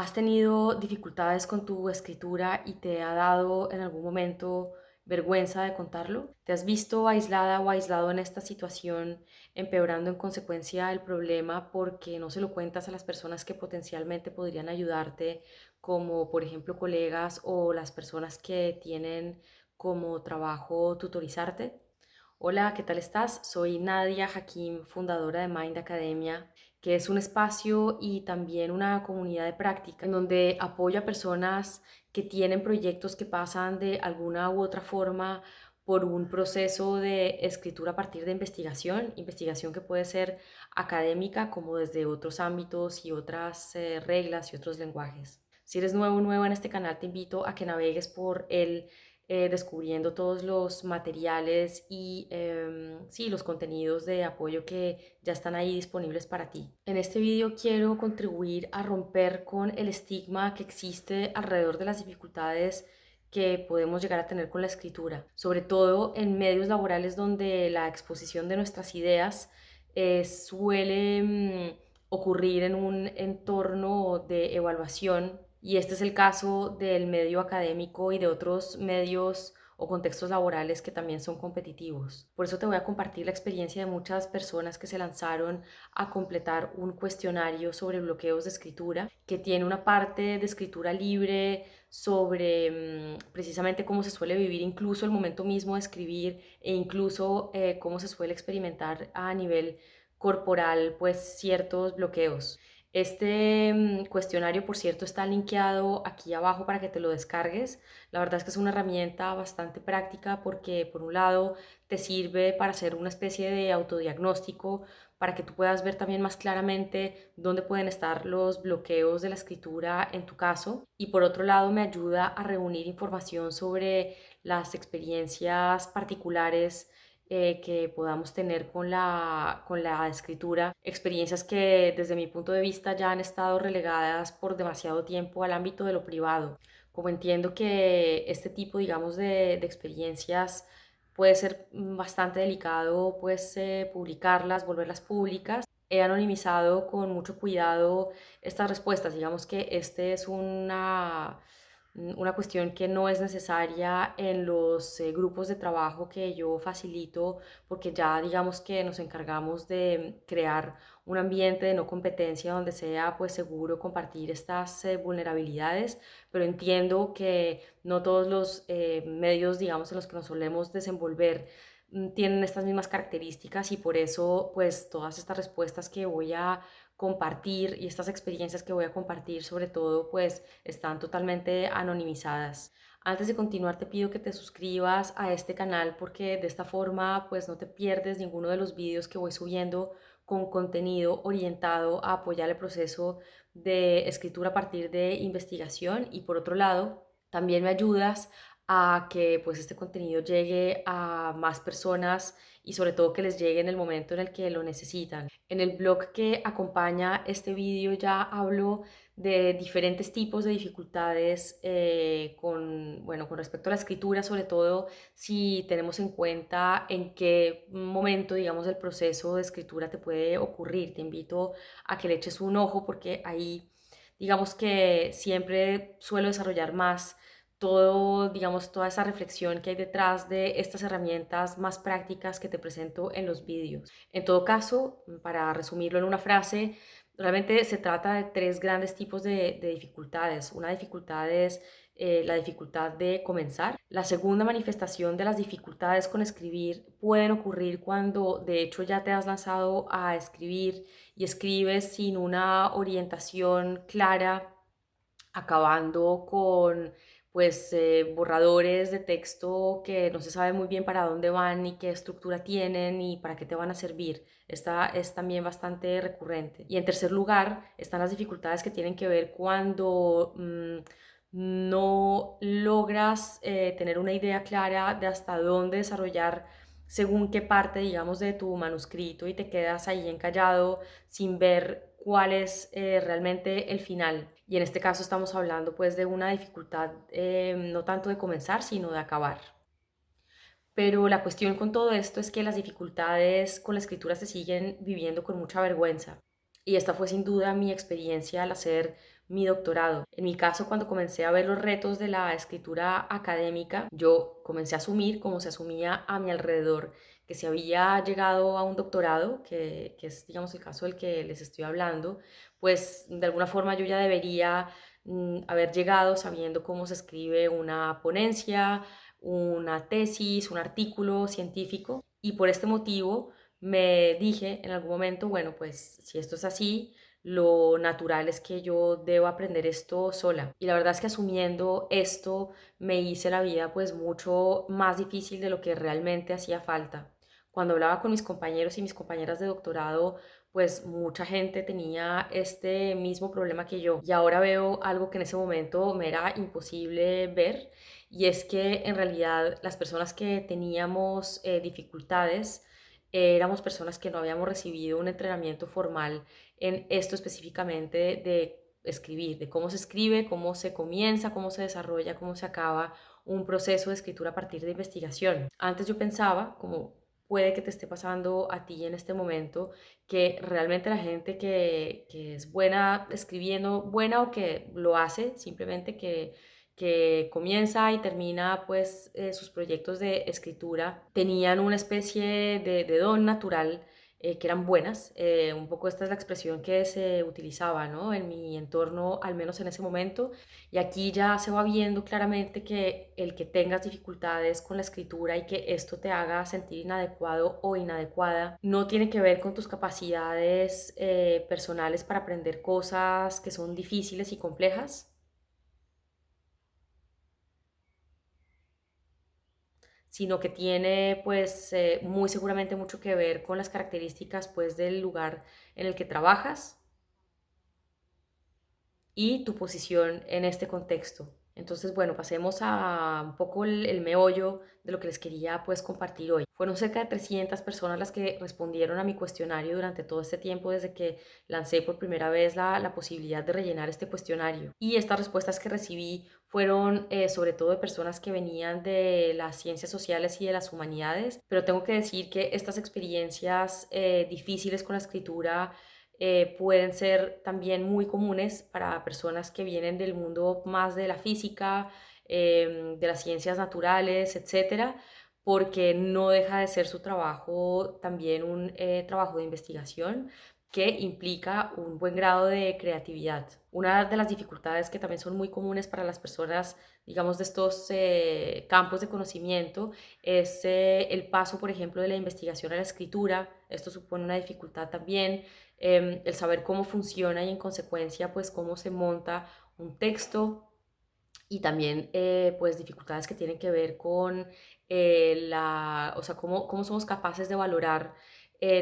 ¿Has tenido dificultades con tu escritura y te ha dado en algún momento vergüenza de contarlo? ¿Te has visto aislada o aislado en esta situación, empeorando en consecuencia el problema porque no se lo cuentas a las personas que potencialmente podrían ayudarte, como por ejemplo colegas o las personas que tienen como trabajo tutorizarte? Hola, ¿qué tal estás? Soy Nadia Hakim, fundadora de Mind Academia, que es un espacio y también una comunidad de práctica en donde apoyo a personas que tienen proyectos que pasan de alguna u otra forma por un proceso de escritura a partir de investigación, investigación que puede ser académica como desde otros ámbitos y otras reglas y otros lenguajes. Si eres nuevo o nueva en este canal, te invito a que navegues por él descubriendo todos los materiales y sí, los contenidos de apoyo que ya están ahí disponibles para ti. En este vídeo quiero contribuir a romper con el estigma que existe alrededor de las dificultades que podemos llegar a tener con la escritura, sobre todo en medios laborales donde la exposición de nuestras ideas suele ocurrir en un entorno de evaluación, y este es el caso del medio académico y de otros medios o contextos laborales que también son competitivos. Por eso te voy a compartir la experiencia de muchas personas que se lanzaron a completar un cuestionario sobre bloqueos de escritura, que tiene una parte de escritura libre sobre precisamente cómo se suele vivir incluso el momento mismo de escribir, e incluso cómo se suele experimentar a nivel corporal pues ciertos bloqueos. Este cuestionario, por cierto, está linkeado aquí abajo para que te lo descargues. La verdad es que es una herramienta bastante práctica porque, por un lado, te sirve para hacer una especie de autodiagnóstico, para que tú puedas ver también más claramente dónde pueden estar los bloqueos de la escritura en tu caso. Y por otro lado, me ayuda a reunir información sobre las experiencias particulares que podamos tener con la escritura, experiencias que desde mi punto de vista ya han estado relegadas por demasiado tiempo al ámbito de lo privado. Como entiendo que este tipo, digamos, de experiencias puede ser bastante delicado, pues publicarlas, volverlas públicas. He anonimizado con mucho cuidado estas respuestas. Digamos que este es una cuestión que no es necesaria en los grupos de trabajo que yo facilito, porque ya digamos que nos encargamos de crear un ambiente de no competencia donde sea pues seguro compartir estas vulnerabilidades, pero entiendo que no todos los medios, digamos, en los que nos solemos desenvolver tienen estas mismas características, y por eso pues todas estas respuestas que voy a compartir y estas experiencias que voy a compartir sobre todo pues están totalmente anonimizadas. Antes de continuar te pido que te suscribas a este canal porque de esta forma pues no te pierdes ninguno de los vídeos que voy subiendo con contenido orientado a apoyar el proceso de escritura a partir de investigación, y por otro lado también me ayudas a que pues este contenido llegue a más personas y sobre todo que les llegue en el momento en el que lo necesitan. En el blog que acompaña este vídeo ya hablo de diferentes tipos de dificultades bueno, con respecto a la escritura, sobre todo si tenemos en cuenta en qué momento, digamos, del proceso de escritura te puede ocurrir. Te invito a que le eches un ojo porque ahí, digamos que siempre suelo desarrollar más todo, digamos, toda esa reflexión que hay detrás de estas herramientas más prácticas que te presento en los vídeos. En todo caso, para resumirlo en una frase, realmente se trata de tres grandes tipos de dificultades. Una dificultad es la dificultad de comenzar. La segunda manifestación de las dificultades con escribir pueden ocurrir cuando de hecho ya te has lanzado a escribir y escribes sin una orientación clara, acabando con pues borradores de texto que no se sabe muy bien para dónde van ni qué estructura tienen y para qué te van a servir. Esta es también bastante recurrente. Y en tercer lugar están las dificultades que tienen que ver cuando no logras tener una idea clara de hasta dónde desarrollar según qué parte, digamos, de tu manuscrito, y te quedas ahí encallado sin ver cuál es realmente el final. Y en este caso estamos hablando pues de una dificultad no tanto de comenzar, sino de acabar. Pero la cuestión con todo esto es que las dificultades con la escritura se siguen viviendo con mucha vergüenza. Y esta fue sin duda mi experiencia al hacer mi doctorado. En mi caso, cuando comencé a ver los retos de la escritura académica, yo comencé a asumir, como se asumía a mi alrededor, que si había llegado a un doctorado, que es, digamos, el caso del que les estoy hablando, pues de alguna forma yo ya debería haber llegado sabiendo cómo se escribe una ponencia, una tesis, un artículo científico, y por este motivo me dije en algún momento, bueno, pues si esto es así, lo natural es que yo debo aprender esto sola. Y la verdad es que asumiendo esto me hice la vida pues mucho más difícil de lo que realmente hacía falta. Cuando hablaba con mis compañeros y mis compañeras de doctorado, pues mucha gente tenía este mismo problema que yo. Y ahora veo algo que en ese momento me era imposible ver, y es que en realidad las personas que teníamos dificultades éramos personas que no habíamos recibido un entrenamiento formal en esto específicamente de escribir, de cómo se escribe, cómo se comienza, cómo se desarrolla, cómo se acaba un proceso de escritura a partir de investigación. Antes yo pensaba, como puede que te esté pasando a ti en este momento, que realmente la gente que es buena escribiendo, buena o que lo hace, simplemente que comienza y termina pues sus proyectos de escritura, tenían una especie de don natural, que eran buenas. Un poco esta es la expresión que se utilizaba, ¿no? En mi entorno, al menos en ese momento. Y aquí ya se va viendo claramente que el que tengas dificultades con la escritura y que esto te haga sentir inadecuado o inadecuada no tiene que ver con tus capacidades personales para aprender cosas que son difíciles y complejas, sino que tiene pues muy seguramente mucho que ver con las características pues del lugar en el que trabajas y tu posición en este contexto. Entonces, bueno, pasemos a un poco el meollo de lo que les quería pues compartir hoy. Fueron cerca de 300 personas las que respondieron a mi cuestionario durante todo este tiempo desde que lancé por primera vez la posibilidad de rellenar este cuestionario. Y estas respuestas que recibí fueron sobre todo de personas que venían de las ciencias sociales y de las humanidades, pero tengo que decir que estas experiencias difíciles con la escritura pueden ser también muy comunes para personas que vienen del mundo más de la física, de las ciencias naturales, etcétera, porque no deja de ser su trabajo también un trabajo de investigación que implica un buen grado de creatividad. Una de las dificultades que también son muy comunes para las personas, digamos, de estos campos de conocimiento es el paso, por ejemplo, de la investigación a la escritura. Esto supone una dificultad también, el saber cómo funciona y en consecuencia pues cómo se monta un texto, y también pues dificultades que tienen que ver con o sea, cómo somos capaces de valorar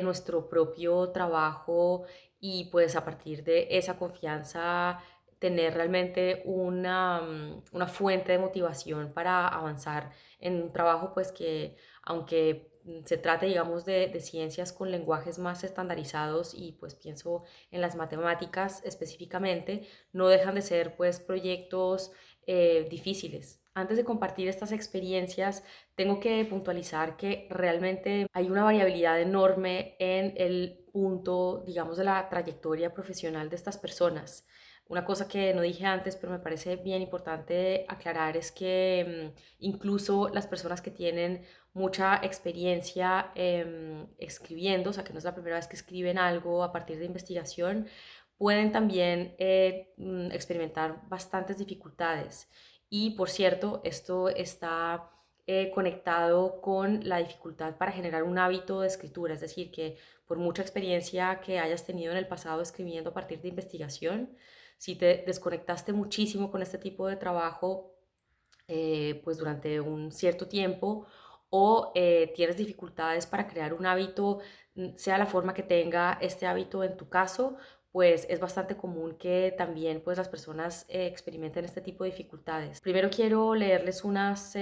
nuestro propio trabajo y pues a partir de esa confianza tener realmente una fuente de motivación para avanzar en un trabajo pues que aunque se trate, digamos, de ciencias con lenguajes más estandarizados y pues pienso en las matemáticas específicamente, no dejan de ser pues proyectos difíciles. Antes de compartir estas experiencias, tengo que puntualizar que realmente hay una variabilidad enorme en el punto, digamos, de la trayectoria profesional de estas personas. Una cosa que no dije antes, pero me parece bien importante aclarar, es que incluso las personas que tienen mucha experiencia escribiendo, o sea, que no es la primera vez que escriben algo a partir de investigación, pueden también experimentar bastantes dificultades. Y por cierto, esto está conectado con la dificultad para generar un hábito de escritura, es decir, que por mucha experiencia que hayas tenido en el pasado escribiendo a partir de investigación, si te desconectaste muchísimo con este tipo de trabajo, pues durante un cierto tiempo, o tienes dificultades para crear un hábito, sea la forma que tenga este hábito en tu caso, pues es bastante común que también pues las personas experimenten este tipo de dificultades. Primero quiero leerles unas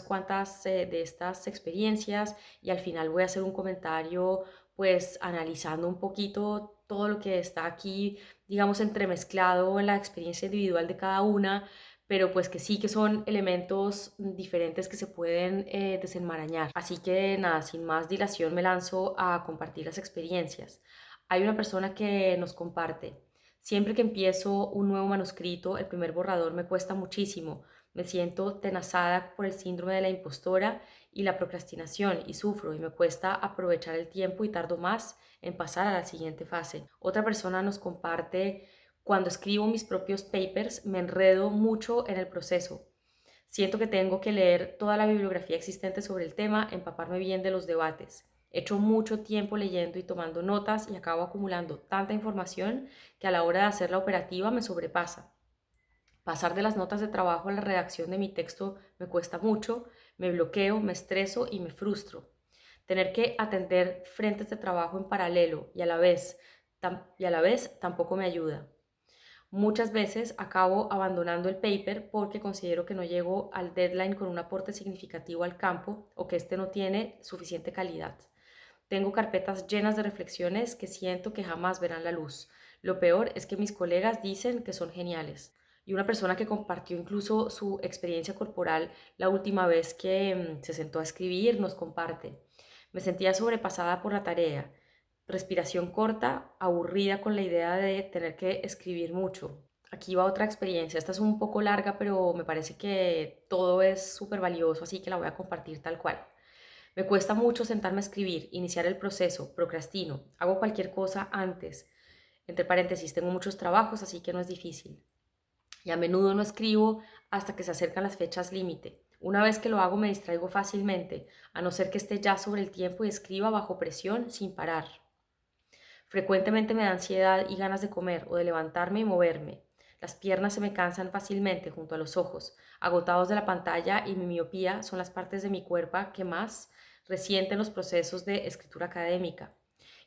cuantas de estas experiencias y al final voy a hacer un comentario pues analizando un poquito todo lo que está aquí, digamos, entremezclado en la experiencia individual de cada una, pero pues que sí que son elementos diferentes que se pueden desenmarañar. Así que nada, sin más dilación me lanzo a compartir las experiencias. Hay una persona que nos comparte: Siempre que empiezo un nuevo manuscrito, el primer borrador me cuesta muchísimo. Me siento tenazada por el síndrome de la impostora y la procrastinación y sufro y me cuesta aprovechar el tiempo y tardo más en pasar a la siguiente fase. Otra persona nos comparte, cuando escribo mis propios papers me enredo mucho en el proceso. Siento que tengo que leer toda la bibliografía existente sobre el tema, empaparme bien de los debates. Echo mucho tiempo leyendo y tomando notas y acabo acumulando tanta información que a la hora de hacer la operativa me sobrepasa. Pasar de las notas de trabajo a la redacción de mi texto me cuesta mucho, me bloqueo, me estreso y me frustro. Tener que atender frentes de trabajo en paralelo y a la vez tampoco me ayuda. Muchas veces acabo abandonando el paper porque considero que no llego al deadline con un aporte significativo al campo o que este no tiene suficiente calidad. Tengo carpetas llenas de reflexiones que siento que jamás verán la luz. Lo peor es que mis colegas dicen que son geniales. Y una persona que compartió incluso su experiencia corporal la última vez que se sentó a escribir nos comparte. Me sentía sobrepasada por la tarea, respiración corta, aburrida con la idea de tener que escribir mucho. Aquí va otra experiencia, esta es un poco larga, pero me parece que todo es súper valioso, así que la voy a compartir tal cual. Me cuesta mucho sentarme a escribir, iniciar el proceso, procrastino, hago cualquier cosa antes. Entre paréntesis, tengo muchos trabajos, así que no es difícil. Y a menudo no escribo hasta que se acercan las fechas límite. Una vez que lo hago me distraigo fácilmente, a no ser que esté ya sobre el tiempo y escriba bajo presión sin parar. Frecuentemente me da ansiedad y ganas de comer o de levantarme y moverme. Las piernas se me cansan fácilmente junto a los ojos. Agotados de la pantalla y mi miopía son las partes de mi cuerpo que más resienten los procesos de escritura académica.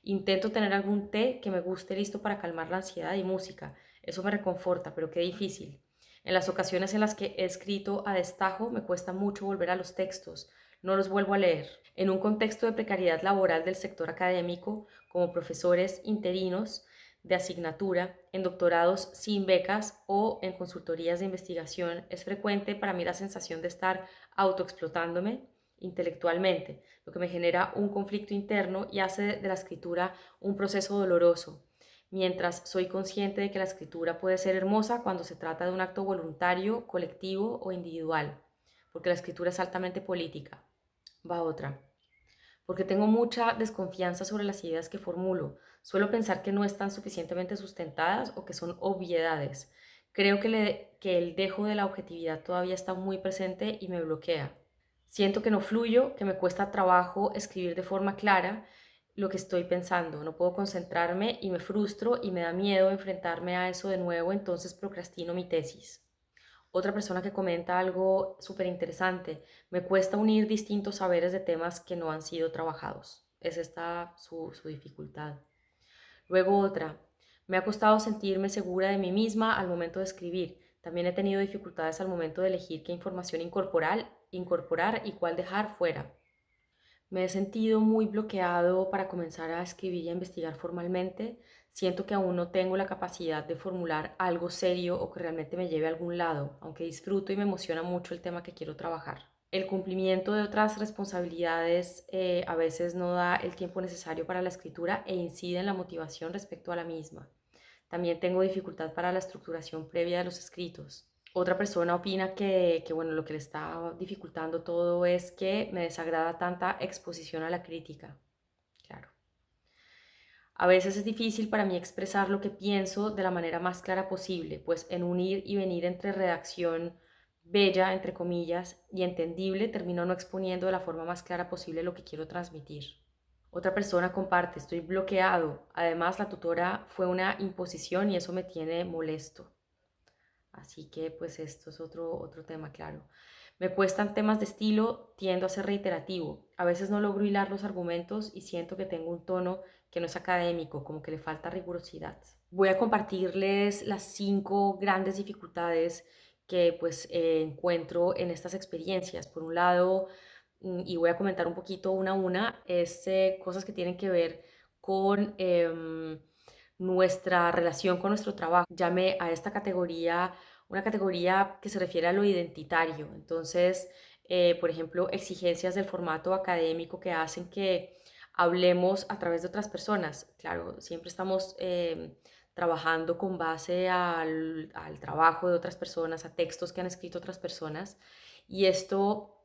Intento tener algún té que me guste listo para calmar la ansiedad y música. Eso me reconforta, pero qué difícil. En las ocasiones en las que he escrito a destajo me cuesta mucho volver a los textos. No los vuelvo a leer. En un contexto de precariedad laboral del sector académico, como profesores interinos de asignatura, en doctorados sin becas o en consultorías de investigación, es frecuente para mí la sensación de estar autoexplotándome intelectualmente, lo que me genera un conflicto interno y hace de la escritura un proceso doloroso, mientras soy consciente de que la escritura puede ser hermosa cuando se trata de un acto voluntario, colectivo o individual, porque la escritura es altamente política. Va otra. Porque tengo mucha desconfianza sobre las ideas que formulo. Suelo pensar que no están suficientemente sustentadas o que son obviedades. Creo que el dejo de la objetividad todavía está muy presente y me bloquea. Siento que no fluyo, que me cuesta trabajo escribir de forma clara lo que estoy pensando. No puedo concentrarme y me frustro y me da miedo enfrentarme a eso de nuevo, entonces procrastino mi tesis. Otra persona que comenta algo súper interesante, me cuesta unir distintos saberes de temas que no han sido trabajados. Es esta su dificultad. Luego otra, me ha costado sentirme segura de mí misma al momento de escribir. También he tenido dificultades al momento de elegir qué información incorporar y cuál dejar fuera. Me he sentido muy bloqueado para comenzar a escribir y a investigar formalmente. Siento que aún no tengo la capacidad de formular algo serio o que realmente me lleve a algún lado, aunque disfruto y me emociona mucho el tema que quiero trabajar. El cumplimiento de otras responsabilidades a veces no da el tiempo necesario para la escritura e incide en la motivación respecto a la misma. También tengo dificultad para la estructuración previa de los escritos. Otra persona opina bueno, lo que le está dificultando todo es que me desagrada tanta exposición a la crítica. Claro. A veces es difícil para mí expresar lo que pienso de la manera más clara posible, pues en un ir y venir entre redacción bella, entre comillas, y entendible, termino no exponiendo de la forma más clara posible lo que quiero transmitir. Otra persona comparte, estoy bloqueado. Además, la tutora fue una imposición y eso me tiene molesto. Así que pues esto es otro tema, claro. Me cuestan temas de estilo, tiendo a ser reiterativo. A veces no logro hilar los argumentos y siento que tengo un tono que no es académico, como que le falta rigurosidad. Voy a compartirles las 5 grandes dificultades que pues encuentro en estas experiencias. Por un lado, y voy a comentar un poquito una a una, es cosas que tienen que ver con nuestra relación con nuestro trabajo. Llamé a esta categoría una categoría que se refiere a lo identitario. Entonces, por ejemplo, exigencias del formato académico que hacen que hablemos a través de otras personas. Claro, siempre estamos trabajando con base al trabajo de otras personas, a textos que han escrito otras personas. Y esto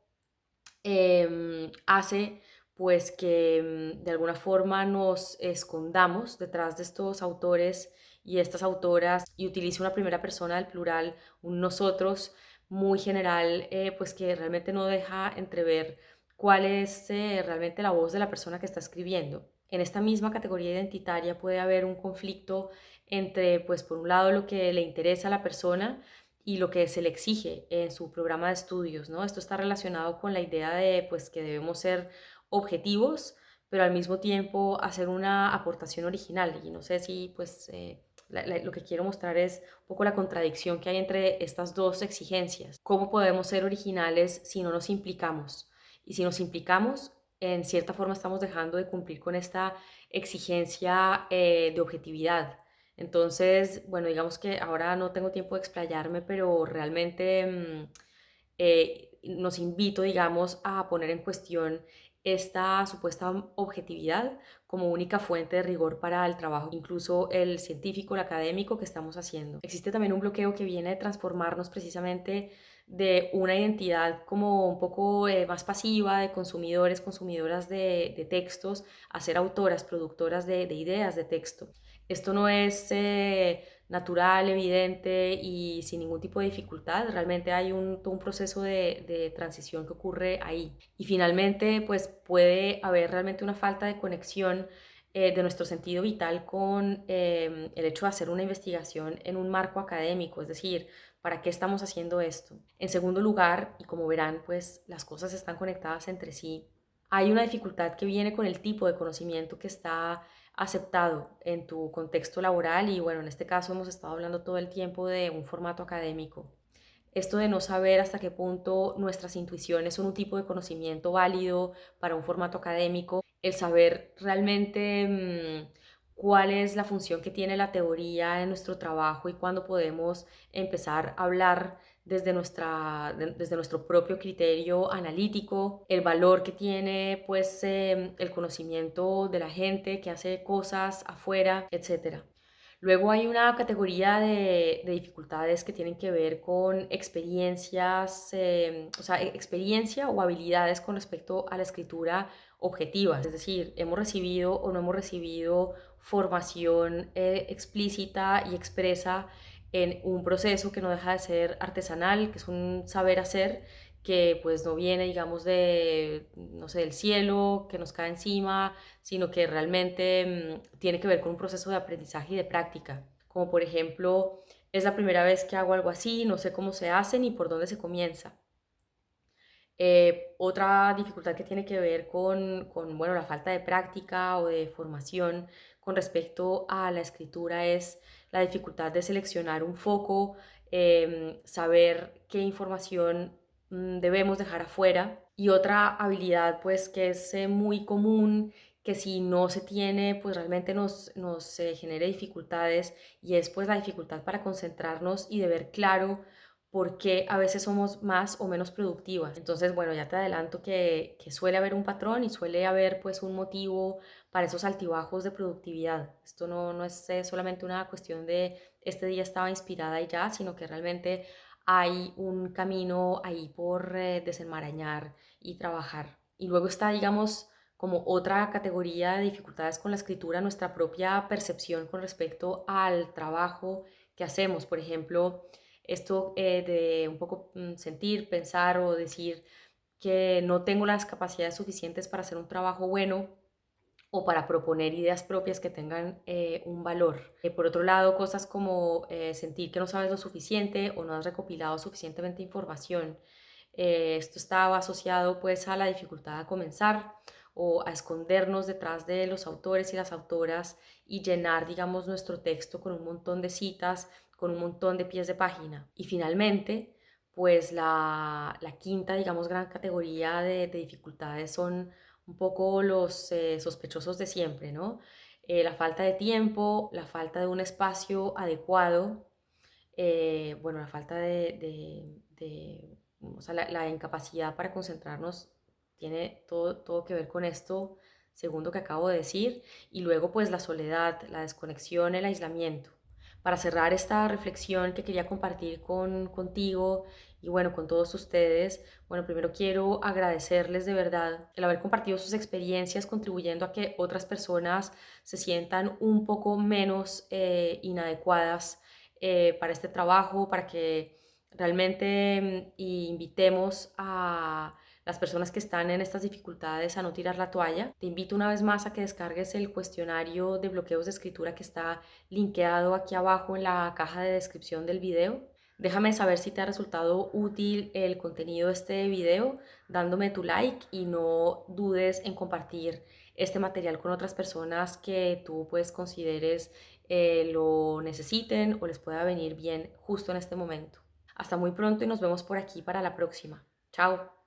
hace pues que de alguna forma nos escondamos detrás de estos autores y estas autoras y utilice una primera persona del plural, un nosotros muy general, pues que realmente no deja entrever cuál es realmente la voz de la persona que está escribiendo. En esta misma categoría identitaria puede haber un conflicto entre, pues por un lado, lo que le interesa a la persona y lo que se le exige en su programa de estudios, ¿no? Esto está relacionado con la idea de, pues, que debemos ser objetivos, pero al mismo tiempo hacer una aportación original. Y no sé si, pues, lo que quiero mostrar es un poco la contradicción que hay entre estas dos exigencias. ¿Cómo podemos ser originales si no nos implicamos? Y si nos implicamos, en cierta forma estamos dejando de cumplir con esta exigencia de objetividad. Entonces, bueno, digamos que ahora no tengo tiempo de explayarme, pero realmente nos invito, digamos, a poner en cuestión esta supuesta objetividad como única fuente de rigor para el trabajo, incluso el científico, el académico que estamos haciendo. Existe también un bloqueo que viene de transformarnos precisamente de una identidad como un poco más pasiva de consumidores, consumidoras de textos, a ser autoras, productoras de ideas de texto. Esto no es natural, evidente y sin ningún tipo de dificultad. Realmente hay todo un proceso de transición que ocurre ahí. Y finalmente, pues puede haber realmente una falta de conexión de nuestro sentido vital con el hecho de hacer una investigación en un marco académico, es decir, ¿para qué estamos haciendo esto? En segundo lugar, y como verán, pues las cosas están conectadas entre sí. Hay una dificultad que viene con el tipo de conocimiento que está aceptado en tu contexto laboral y bueno, en este caso hemos estado hablando todo el tiempo de un formato académico. Esto de no saber hasta qué punto nuestras intuiciones son un tipo de conocimiento válido para un formato académico, el saber realmente cuál es la función que tiene la teoría en nuestro trabajo y cuándo podemos empezar a hablar desde nuestro propio criterio analítico, el valor que tiene pues el conocimiento de la gente que hace cosas afuera, etcétera. Luego hay una categoría de dificultades que tienen que ver con experiencias, o sea, experiencia o habilidades con respecto a la escritura objetiva. Es decir, hemos recibido o no hemos recibido formación explícita y expresa en un proceso que no deja de ser artesanal, que es un saber hacer que pues no viene, digamos, de, no sé, del cielo, que nos cae encima, sino que realmente tiene que ver con un proceso de aprendizaje y de práctica. Como por ejemplo, es la primera vez que hago algo así, no sé cómo se hace ni por dónde se comienza. Otra dificultad que tiene que ver con, bueno, la falta de práctica o de formación con respecto a la escritura es la dificultad de seleccionar un foco, saber qué información debemos dejar afuera. Y otra habilidad pues que es muy común, que si no se tiene pues realmente nos genera dificultades y es pues la dificultad para concentrarnos y de ver claro por qué a veces somos más o menos productivas. Entonces, bueno, ya te adelanto que suele haber un patrón y suele haber pues un motivo para esos altibajos de productividad. Esto no es solamente una cuestión de este día estaba inspirada y ya, sino que realmente hay un camino ahí por desenmarañar y trabajar. Y luego está, digamos, como otra categoría de dificultades con la escritura, nuestra propia percepción con respecto al trabajo que hacemos. Por ejemplo, esto de un poco sentir, pensar o decir que no tengo las capacidades suficientes para hacer un trabajo bueno o para proponer ideas propias que tengan un valor. Por otro lado, cosas como sentir que no sabes lo suficiente o no has recopilado suficientemente información. Esto estaba asociado pues a la dificultad a comenzar o a escondernos detrás de los autores y las autoras y llenar, digamos, nuestro texto con un montón de citas, con un montón de pies de página. Y finalmente, pues la quinta, digamos, gran categoría de dificultades son un poco los sospechosos de siempre, ¿no? La falta de tiempo, la falta de un espacio adecuado, bueno, la falta o sea, la incapacidad para concentrarnos tiene todo que ver con esto, segundo que acabo de decir, y luego pues la soledad, la desconexión, el aislamiento. Para cerrar esta reflexión que quería compartir contigo y bueno, con todos ustedes, bueno, primero quiero agradecerles de verdad el haber compartido sus experiencias, contribuyendo a que otras personas se sientan un poco menos inadecuadas para este trabajo, para que realmente invitemos a las personas que están en estas dificultades a no tirar la toalla. Te invito una vez más a que descargues el cuestionario de bloqueos de escritura que está linkeado aquí abajo en la caja de descripción del video. Déjame saber si te ha resultado útil el contenido de este video dándome tu like y no dudes en compartir este material con otras personas que tú pues consideres lo necesiten o les pueda venir bien justo en este momento. Hasta muy pronto y nos vemos por aquí para la próxima. Chao.